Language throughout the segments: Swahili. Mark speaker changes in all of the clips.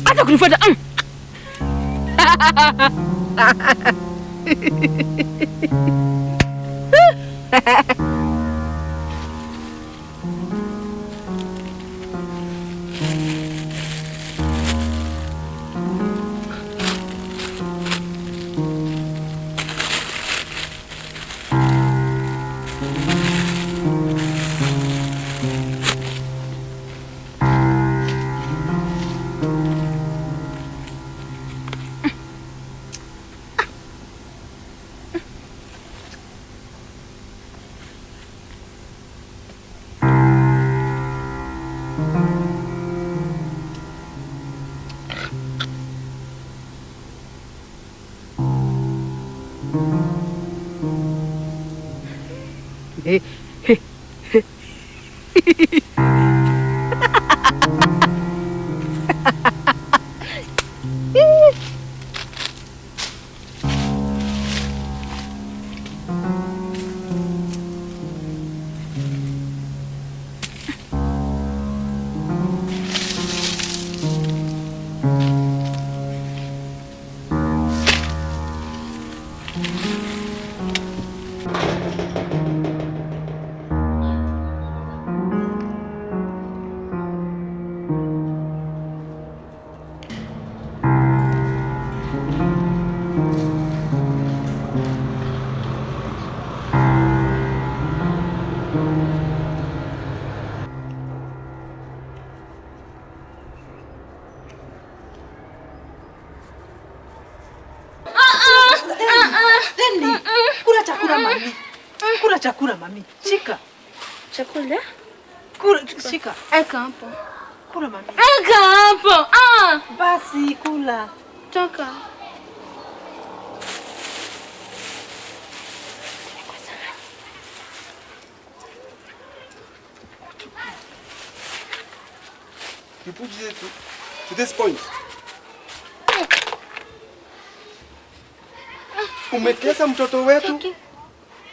Speaker 1: Acha kunifuata.
Speaker 2: Kula chakula mami. Kula chakula mami. Shika.
Speaker 1: Chakula?
Speaker 2: Kula, shika.
Speaker 1: Eka hapo.
Speaker 2: Kula mami.
Speaker 1: Eka hapo.
Speaker 2: Basi kula.
Speaker 1: Toka.
Speaker 3: You put it to this point. Umetesa mtoto wetu.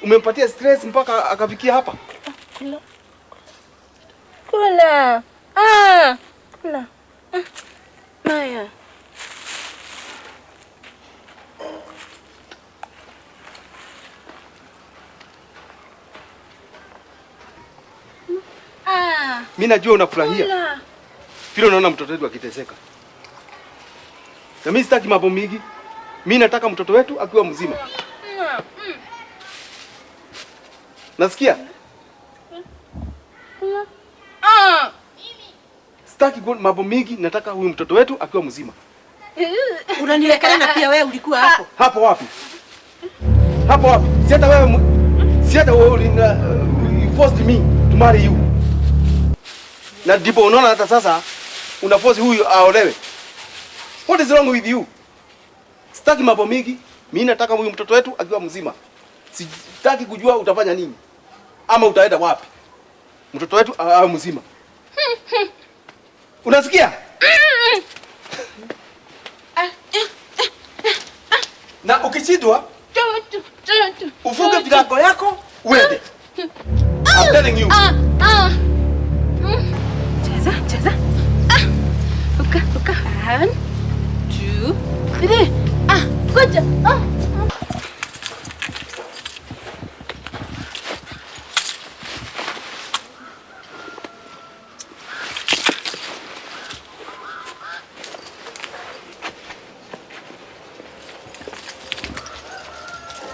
Speaker 3: Umempatia stress mpaka akafikia hapa.
Speaker 1: Kula. Kula. Kula. Maya.
Speaker 3: Mimi najua unafurahia. Vile unaona mtoto wetu akiteseka. Na mimi sitaki mambo mingi. Mimi nataka mtoto wetu akiwa mzima. Nasikia? Sitaki mambo mingi, nataka huyu mtoto wetu akiwa mzima.
Speaker 2: Unaniwekana na pia wewe ulikuwa hapo.
Speaker 3: Hapo wapi? Hapo wapi? Si hata wewe you forced me to marry you. Na ndipo unaona hata sasa unaforce huyu aolewe. What is wrong with you? Sitaki mambo mingi, mimi nataka huyu mtoto wetu akiwa mzima. Sitaki kujua utafanya nini ama utaenda wapi. Mtoto wetu awe mzima. Unasikia? Na ukishindwa ufunge virago yako uende. I'm telling you.
Speaker 1: Cheza. Uka. 1, 2, 3. Ngoja.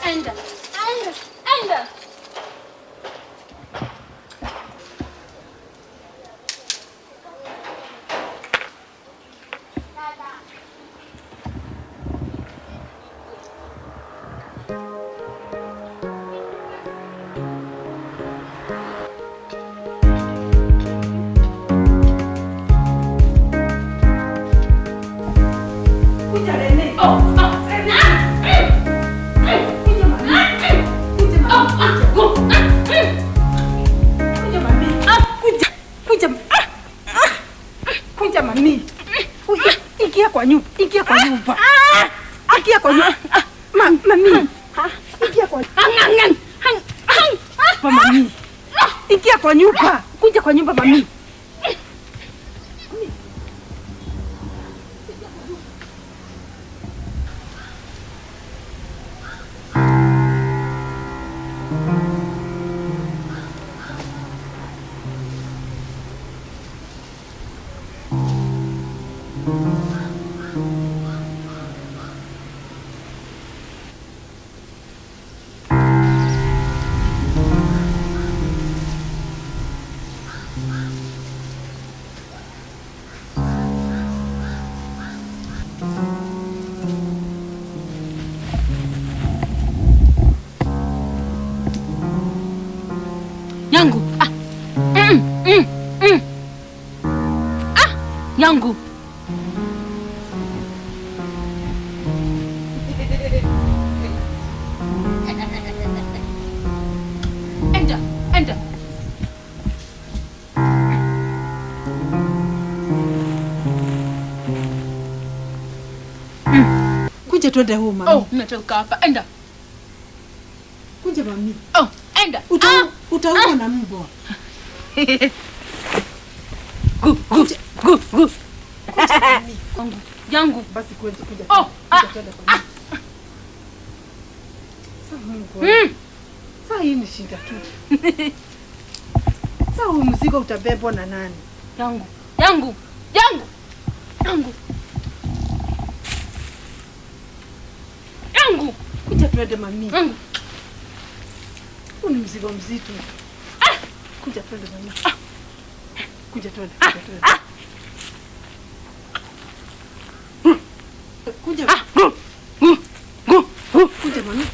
Speaker 1: Enda.
Speaker 2: mami. Ingia kwa nyumba. Ingia kwa nyumba. Ingia kwa nyumba. Mami. Ingia kwa mami. Ingia kwa nyumba. Kuja kwa nyumba mami.
Speaker 1: Yangu. Yangu. Enda.
Speaker 2: Kuja twende huko mami.
Speaker 1: Oh, natoka hapa. Enda.
Speaker 2: Kuja mami.
Speaker 1: Oh, enda.
Speaker 2: Utaua na mbwa.
Speaker 1: Gu. Yangu.
Speaker 2: Basi kuja.
Speaker 1: Oh,
Speaker 2: twende kwa mami. Sasa hii ni shida tu. Sasa huu mzigo utabebwa na nani?
Speaker 1: Yangu.
Speaker 2: Kuja twende mami.
Speaker 1: Yangu.
Speaker 2: Huu ni mzigo mzito. Kuja twende mami. Kuja twende. Kuja. Kuja mami.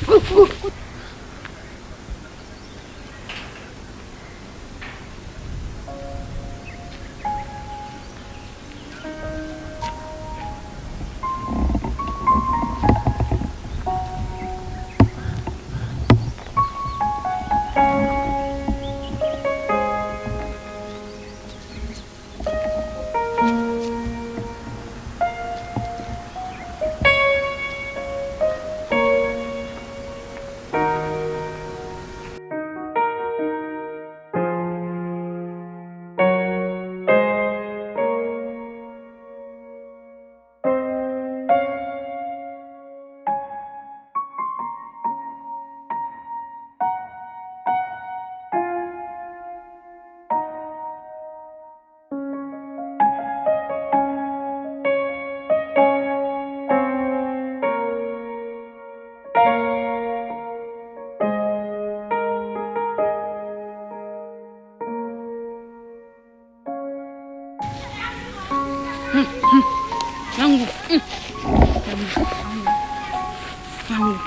Speaker 1: Yangu.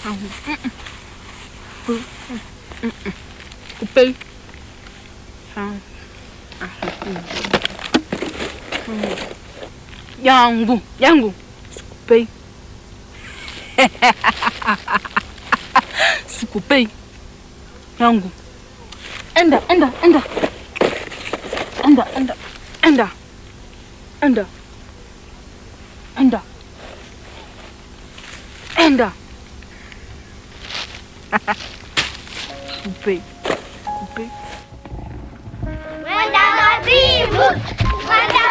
Speaker 1: Yangu. Kupei. Yangu. Sikupei. Sikupei. Yangu. Enda. Kupei.
Speaker 4: Mwenda wazimu. Mwenda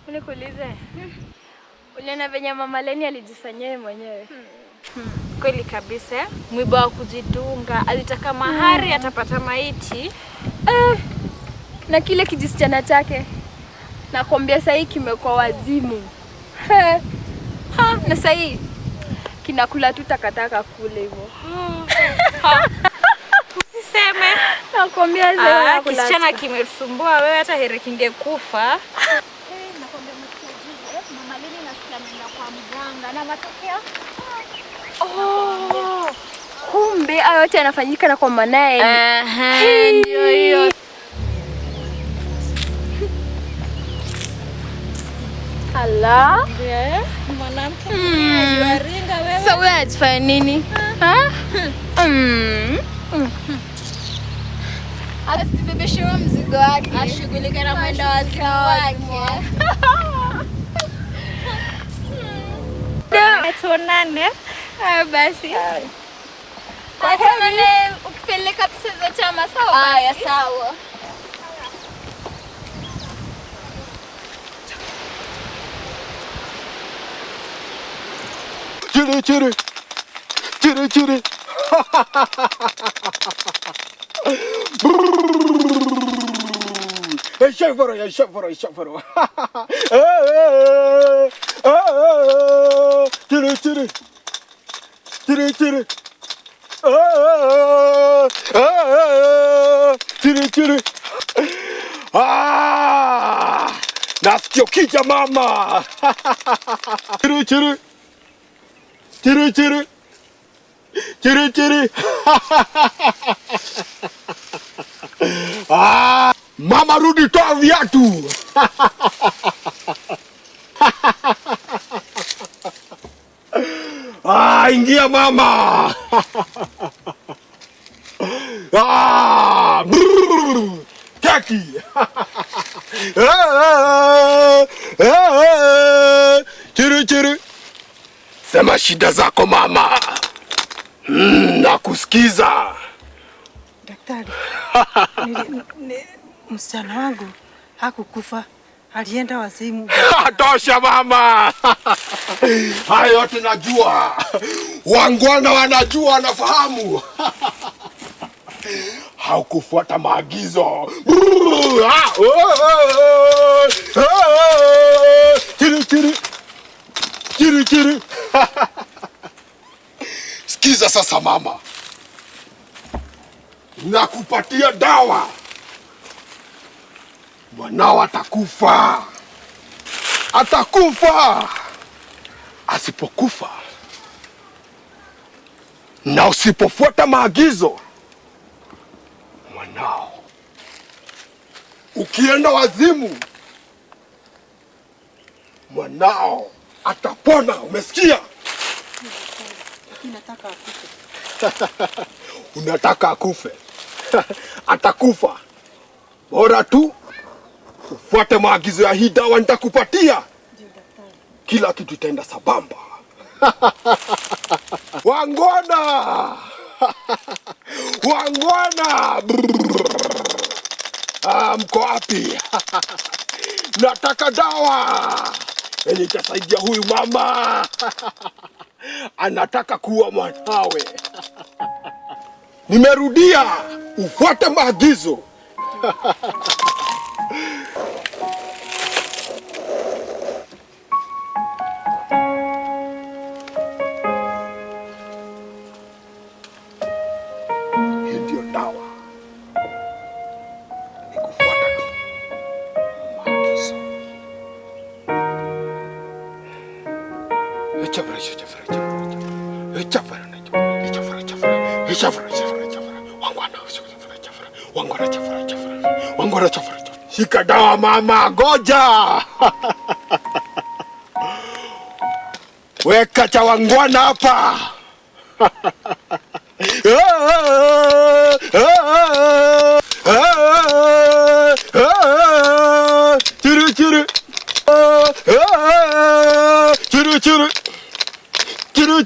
Speaker 5: Nikuulize. Uliona venye Mama Leni alijifanyia mwenyewe?
Speaker 6: Kweli kabisa. Mwiba wa kujidunga, alitaka mahari atapata maiti.
Speaker 5: Na kile kijisichana chake. Nakwambia sasa kimekuwa wazimu. Na sasa kinakula tu takataka kule hivyo.
Speaker 6: Usiseme.
Speaker 5: Nakwambia sasa
Speaker 6: kisichana kimesumbua wewe hata heri kingekufa.
Speaker 4: Nakwambia msikiaje? Mama Leni nasikia ameenda kwa mganga na matokeo.
Speaker 5: Kumbe hayo yote yanafanyika na kwa manae.
Speaker 6: Ndio hiyo.
Speaker 5: Ala.
Speaker 6: Mwanamke anaringa wewe.
Speaker 5: Sasa wewe unafanya nini? Asibebeshewa mzigo wake.
Speaker 6: Ashughulike na mwendo wazimu wake. Tuonane.
Speaker 5: Basi. Tuonane ukipeleka pesa za chama sawa?
Speaker 6: Haya sawa.
Speaker 3: Chiri. Shafaro. Chiri. Nasikia kija mama. Chiri. Mama rudi toa viatu. Ingia mama. Kaki. Chiri. Sema shida zako mama. Nakusikiza.
Speaker 2: Daktari, msichana wangu hakukufa, alienda wazimu.
Speaker 3: Tosha mama. Hayo yote najua. Wangwana wanajua, wanafahamu. Haukufuata maagizo. Chiri. Sikiza sasa mama. Nakupatia dawa. Mwanao atakufa. Asipokufa na usipofuata maagizo, mwanao ukienda wazimu, mwanao atapona. Umesikia?
Speaker 2: Nataka akufe.
Speaker 3: Unataka akufe? Atakufa. Bora tu ufuate maagizo ya hii dawa nitakupatia. Kila kitu itaenda sabamba. Wangwana! Mko wapi? Nataka dawa yenye itasaidia huyu mama. Anataka kuwa mwanawe. Nimerudia, ufuate maagizo. Hii ndio dawa. Ni kufuata tu maagizo. Wangwana chafara. Shika dawa mama, goja. Weka cha wangwana hapa.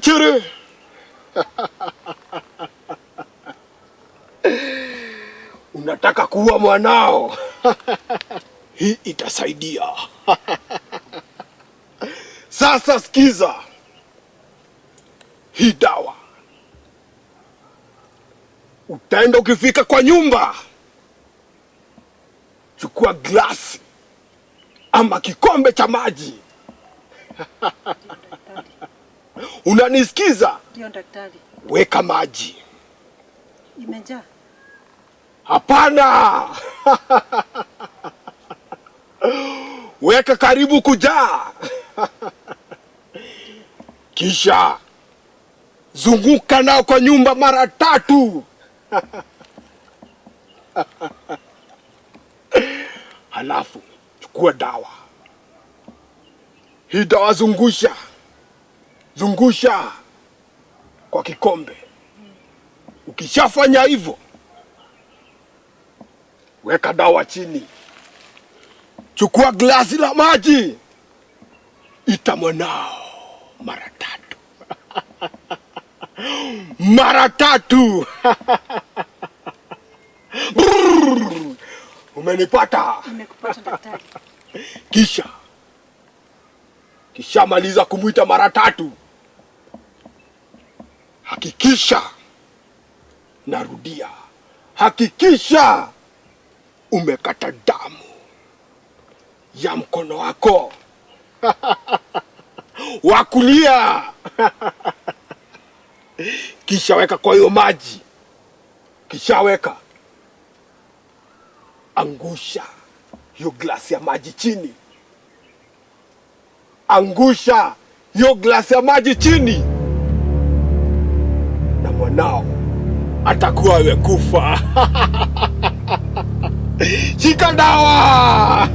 Speaker 3: Chiri. Unataka kuua mwanao.
Speaker 7: Hii itasaidia. Sasa sikiza. Hii dawa utaenda, ukifika kwa nyumba, chukua glasi ama kikombe cha maji. Unanisikiza?
Speaker 2: Ndio daktari.
Speaker 7: Weka maji.
Speaker 2: Imejaa?
Speaker 7: Hapana. Weka karibu kujaa. Kisha zunguka nao kwa nyumba mara 3. Halafu chukua dawa. Hii dawa zungusha kwa kikombe. Ukishafanya hivyo, weka dawa chini. Chukua glasi la maji. Ita mwanao mara 3. Mara 3. Umenipata?
Speaker 2: Nimekupata daktari.
Speaker 7: Kisha maliza kumuita mara 3. Hakikisha, narudia, hakikisha umekata damu ya mkono wako wa kulia. Kisha weka kwa hiyo maji. Kisha weka, angusha hiyo glasi ya maji chini. Angusha hiyo glasi ya maji chini, na mwanao atakuwa amekufa. Shika dawa.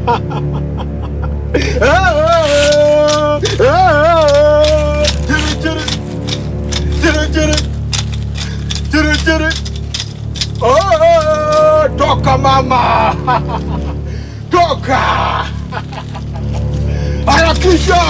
Speaker 7: Chiri. Toka mama. Toka. Harakisha.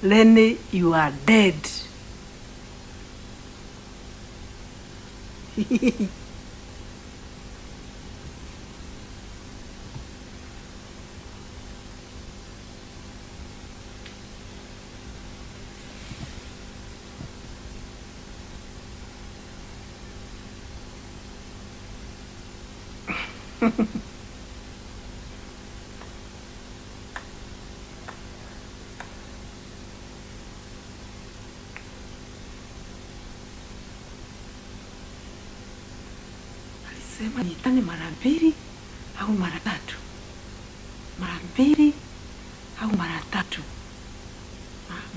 Speaker 2: Lenny, you are dead. Alisema niitane mara 2 au mara 3. Mara 2 au mara 3.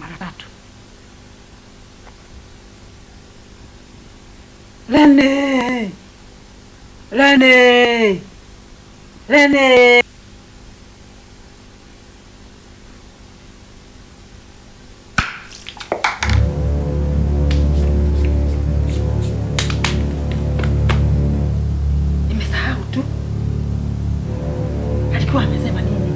Speaker 2: Mara 3. Lenny! Lenny! Lenny! Nimesahau tu. Alikuwa amesema nini?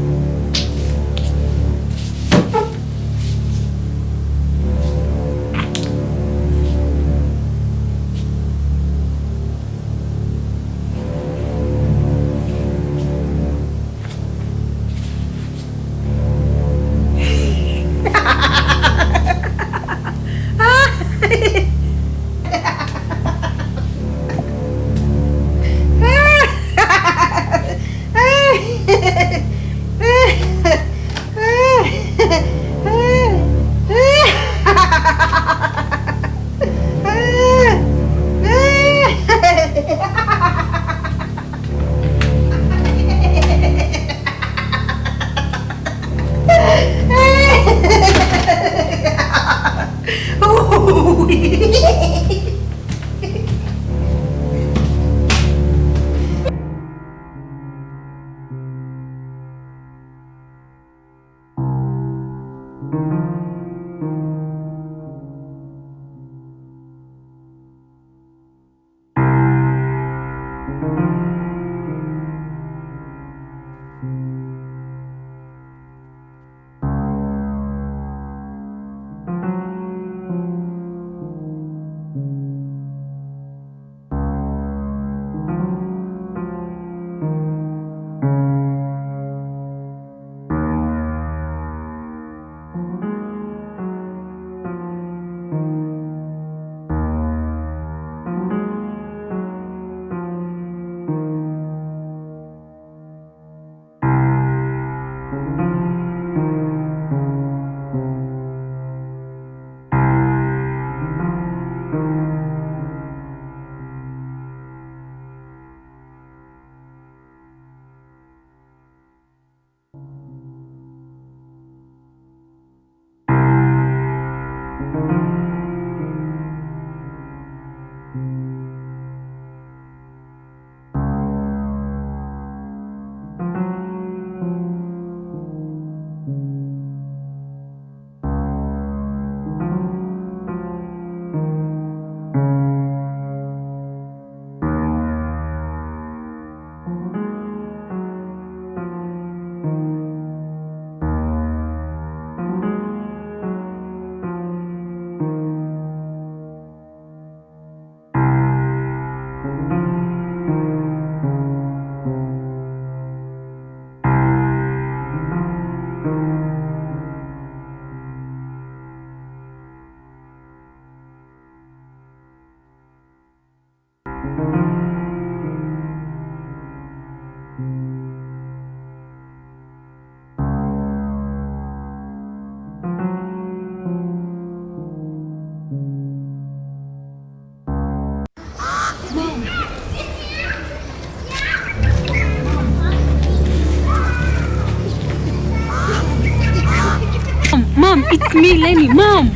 Speaker 1: Mom, it's me, Lenny. Mom.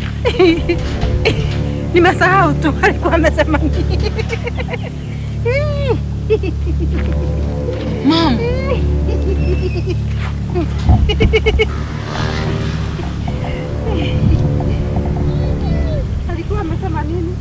Speaker 2: Nimesahau tu alikuwa amesema nini.
Speaker 1: Mom.
Speaker 2: Alikuwa amesema nini?